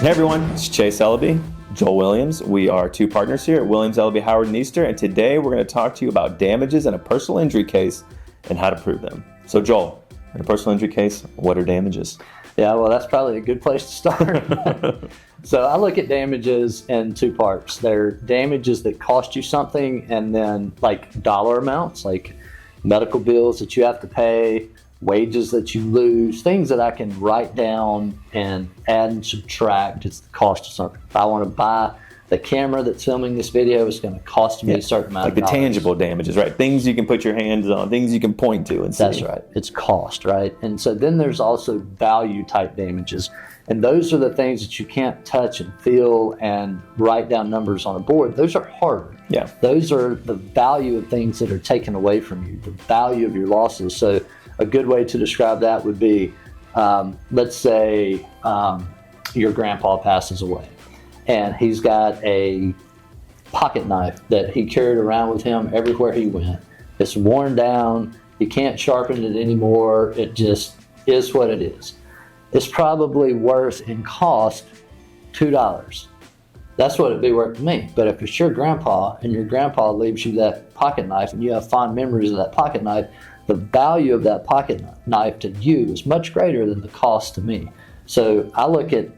Hey everyone, it's Chase Elleby, Joel Williams. We are two partners here at Williams, Elleby, Howard & Easter, and today we're going to talk to you about damages in a personal injury case and how to prove them. So Joel, in a personal injury case, what are damages? Yeah, well, that's probably a good place to start. So I look at damages in two parts. They're damages that cost you something, and then like dollar amounts, like medical bills that you have to pay, wages that you lose, things that I can write down and add and subtract. It's the cost of something. If I want to buy the camera that's filming this video, it's going to cost me a certain amount of dollars. Like the tangible damages, right? Things you can put your hands on, things you can point to and see. That's right. It's cost, right? And so then there's also value type damages. And those are the things that you can't touch and feel and write down numbers on a board. Those are harder. Yeah. Those are the value of things that are taken away from you, the value of your losses. So a good way to describe that would be, let's say your grandpa passes away and he's got a pocket knife that he carried around with him everywhere he went. It's worn down. He can't sharpen it anymore. It just is what it is. It's probably worth in cost $2. That's what it'd be worth to me. But if it's your grandpa and your grandpa leaves you that pocket knife and you have fond memories of that pocket knife, the value of that pocket knife to you is much greater than the cost to me. So I look at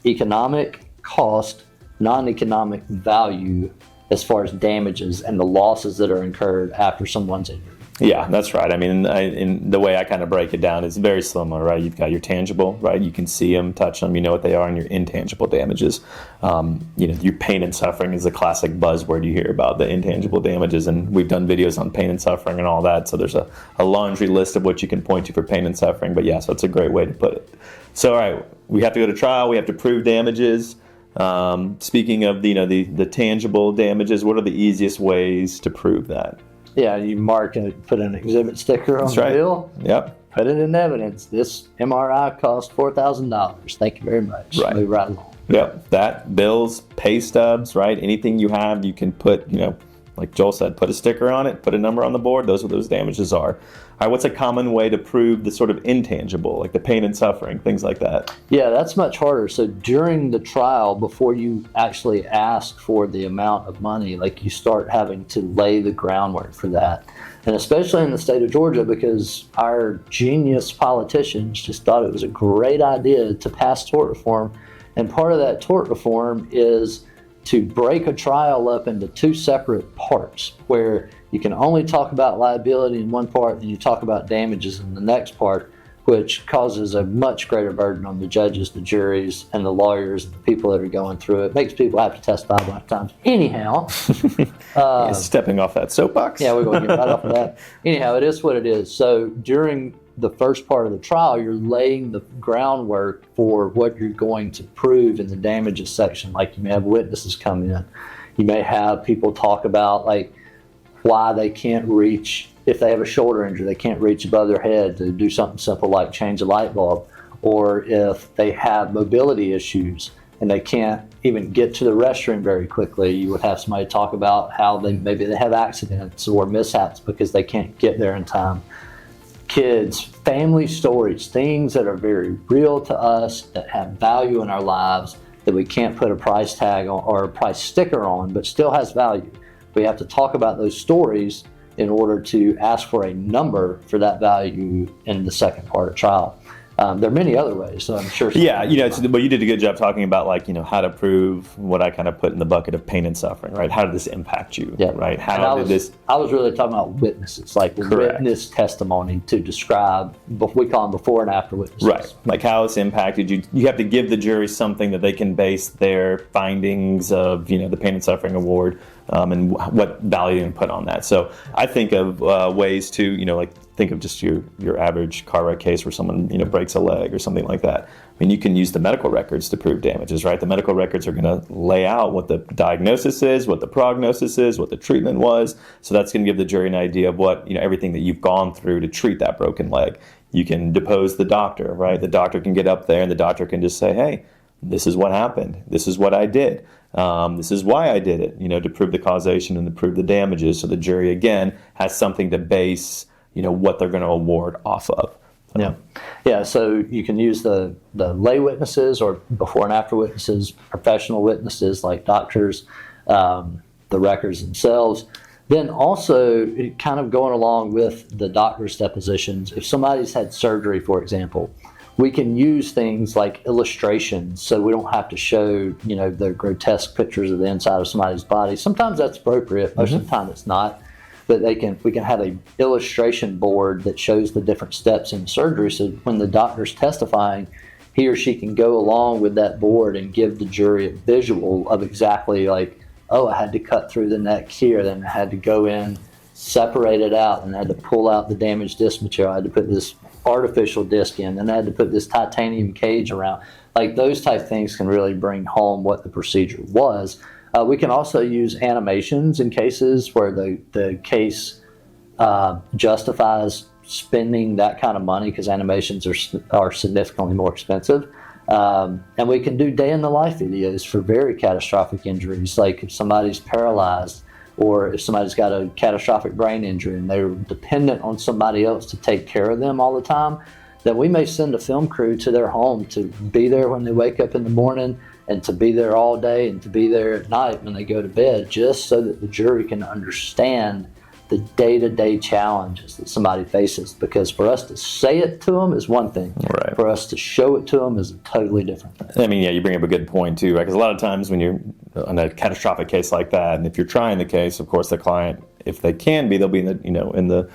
economic cost, non-economic value as far as damages and the losses that are incurred after someone's injured. Yeah, that's right. I mean, in the way I kind of break it down is very similar, right? You've got your tangible, right? You can see them, touch them, you know what they are, and your intangible damages. Your pain and suffering is a classic buzzword you hear about, the intangible damages, and we've done videos on pain and suffering and all that, so there's a laundry list of what you can point to for pain and suffering, but yeah, so it's a great way to put it. So, all right, we have to go to trial, we have to prove damages. Speaking of the tangible damages, what are the easiest ways to prove that? Yeah, you mark and put an exhibit sticker on the bill. Yep. Put it in evidence. This MRI cost $4,000. Thank you very much. Right. Move right along. Yep. That, bills, pay stubs, right? Anything you have, you can put, like Joel said, put a sticker on it, put a number on the board. Those are what those damages are. All right, what's a common way to prove the sort of intangible, like the pain and suffering, things like that? Yeah, that's much harder. So during the trial, before you actually ask for the amount of money, like you start having to lay the groundwork for that. And especially in the state of Georgia, because our genius politicians just thought it was a great idea to pass tort reform. And part of that tort reform is to break a trial up into two separate parts, where you can only talk about liability in one part and you talk about damages in the next part, which causes a much greater burden on the judges, the juries, and the lawyers, and the people that are going through it. It makes people have to testify a lot of times. Anyhow. Stepping off that soapbox. Yeah, we're going to get right off of that. Anyhow, it is what it is. So during the first part of the trial, you're laying the groundwork for what you're going to prove in the damages section. Like you may have witnesses come in. You may have people talk about like why they can't reach, if they have a shoulder injury, they can't reach above their head to do something simple like change a light bulb. Or if they have mobility issues and they can't even get to the restroom very quickly, you would have somebody talk about how maybe they have accidents or mishaps because they can't get there in time. Kids, family stories, things that are very real to us, that have value in our lives, that we can't put a price tag on or a price sticker on, but still has value. We have to talk about those stories in order to ask for a number for that value in the second part of trial. There are many other ways, so I'm sure. Yeah, but you did a good job talking about how to prove what I kind of put in the bucket of pain and suffering, right? How did this impact you, right? I was really talking about witnesses, like witness testimony to describe, we call them before and after witnesses. Right, like how it's impacted you. You have to give the jury something that they can base their findings of, the pain and suffering award and what value you can put on that. So I think of ways to, think of just your average car wreck case where someone breaks a leg or something like that. I mean, you can use the medical records to prove damages, right? The medical records are going to lay out what the diagnosis is, what the prognosis is, what the treatment was. So that's going to give the jury an idea of what everything that you've gone through to treat that broken leg. You can depose the doctor, right? The doctor can get up there and the doctor can just say, hey, this is what happened. This is what I did. This is why I did it, to prove the causation and to prove the damages. So the jury, again, has something to base, what they're going to award off of. Yeah. So you can use the lay witnesses or before and after witnesses, professional witnesses like doctors, the records themselves. Then also, kind of going along with the doctor's depositions, if somebody's had surgery, for example, we can use things like illustrations, so we don't have to show, the grotesque pictures of the inside of somebody's body. Sometimes that's appropriate, most of the time it's not. But we can have a illustration board that shows the different steps in surgery, so when the doctor's testifying, he or she can go along with that board and give the jury a visual of exactly like, oh, I had to cut through the neck here, then I had to go in, separate it out, and I had to pull out the damaged disc material. I had to put this artificial disc in, and I had to put this titanium cage around. Like those type things can really bring home what the procedure was. We can also use animations in cases where the case justifies spending that kind of money because animations are significantly more expensive. And we can do day in the life videos for very catastrophic injuries, like if somebody's paralyzed or if somebody's got a catastrophic brain injury and they're dependent on somebody else to take care of them all the time, then we may send a film crew to their home to be there when they wake up in the morning and to be there all day and to be there at night when they go to bed, just so that the jury can understand the day-to-day challenges that somebody faces. Because for us to say it to them is one thing. Right. For us to show it to them is a totally different thing. I mean, yeah, you bring up a good point too, right? Because a lot of times when you're on a catastrophic case like that, and if you're trying the case, of course, the client, if they can be, they'll be in the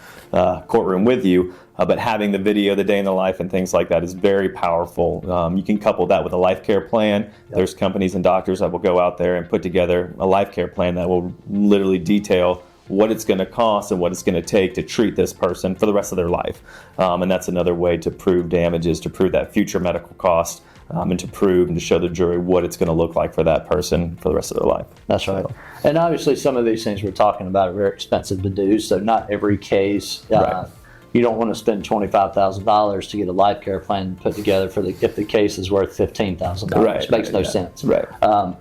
courtroom with you. But having the video, the day in the life, and things like that is very powerful. You can couple that with a life care plan. Yep. There's companies and doctors that will go out there and put together a life care plan that will literally detail what it's going to cost and what it's going to take to treat this person for the rest of their life. And that's another way to prove damages, to prove that future medical cost, and to prove and to show the jury what it's going to look like for that person for the rest of their life. That's right. And obviously some of these things we're talking about are very expensive to do, so not every case. Right. You don't want to spend $25,000 to get a life care plan put together if the case is worth $15,000. Right, It makes no sense. Right.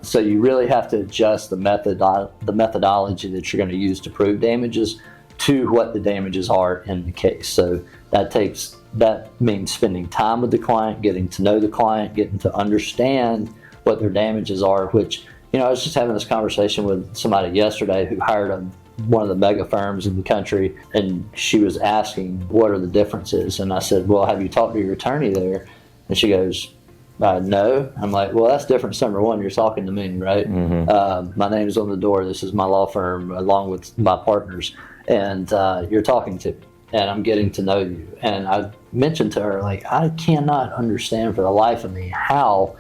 So you really have to adjust the methodology that you're going to use to prove damages to what the damages are in the case. So that means spending time with the client, getting to know the client, getting to understand what their damages are. Which, I was just having this conversation with somebody yesterday who hired one of the mega firms in the country, and she was asking what are the differences, and I said, well, have you talked to your attorney there? And she goes, no. I'm like, well, that's difference number one. You're talking to me, right? Mm-hmm. My name's on the door. This is my law firm along with my partners, and you're talking to me, and I'm getting to know you. And I mentioned to her, like, I cannot understand for the life of me how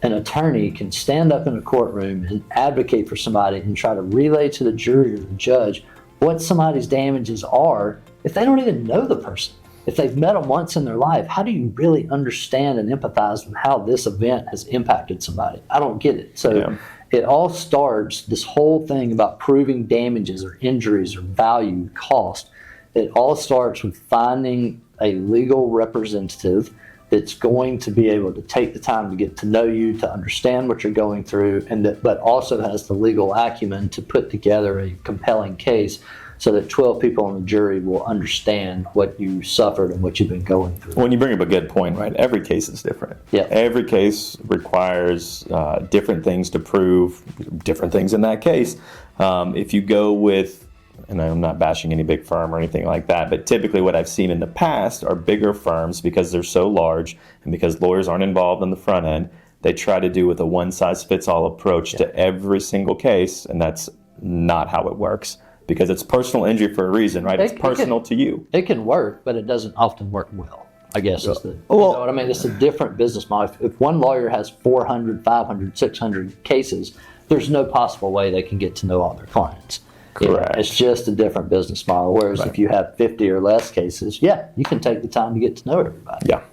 an attorney can stand up in a courtroom and advocate for somebody and try to relay to the jury or the judge what somebody's damages are if they don't even know the person. If they've met them once in their life, how do you really understand and empathize with how this event has impacted somebody? I don't get it. So It all starts, this whole thing about proving damages or injuries or value, cost, it all starts with finding a legal representative that's going to be able to take the time to get to know you, to understand what you're going through, but also has the legal acumen to put together a compelling case so that 12 people on the jury will understand what you suffered and what you've been going through. When you bring up a good point, right? Every case is different. Yeah. Every case requires different things to prove different things in that case. If you go with, and I'm not bashing any big firm or anything like that, but typically what I've seen in the past are bigger firms, because they're so large and because lawyers aren't involved on the front end, they try to do with a one-size-fits-all approach to every single case, and that's not how it works, because it's personal injury for a reason, right? It's personal to you. It can work, but it doesn't often work well, I guess. You know what I mean? It's a different business model. If one lawyer has 400, 500, 600 cases, there's no possible way they can get to know all their clients. Correct. It's just a different business model. Whereas if you have 50 or less cases, you can take the time to get to know everybody. Yeah,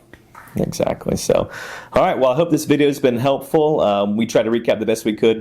exactly. So, all right. Well, I hope this video has been helpful. We try to recap the best we could,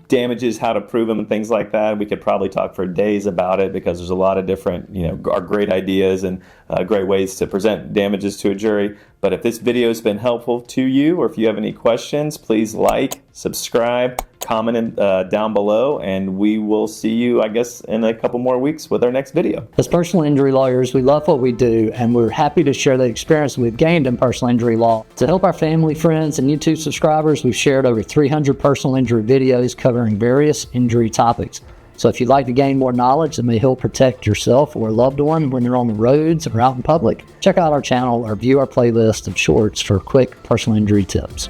damages, how to prove them and things like that. We could probably talk for days about it because there's a lot of different, are great ideas and great ways to present damages to a jury. But if this video has been helpful to you, or if you have any questions, please like, subscribe, comment down below, and we will see you, I guess, in a couple more weeks with our next video. As personal injury lawyers, we love what we do, and we're happy to share the experience we've gained in personal injury law. To help our family, friends, and YouTube subscribers, we've shared over 300 personal injury videos covering various injury topics. So if you'd like to gain more knowledge that may help protect yourself or a loved one when you're on the roads or out in public, check out our channel or view our playlist of shorts for quick personal injury tips.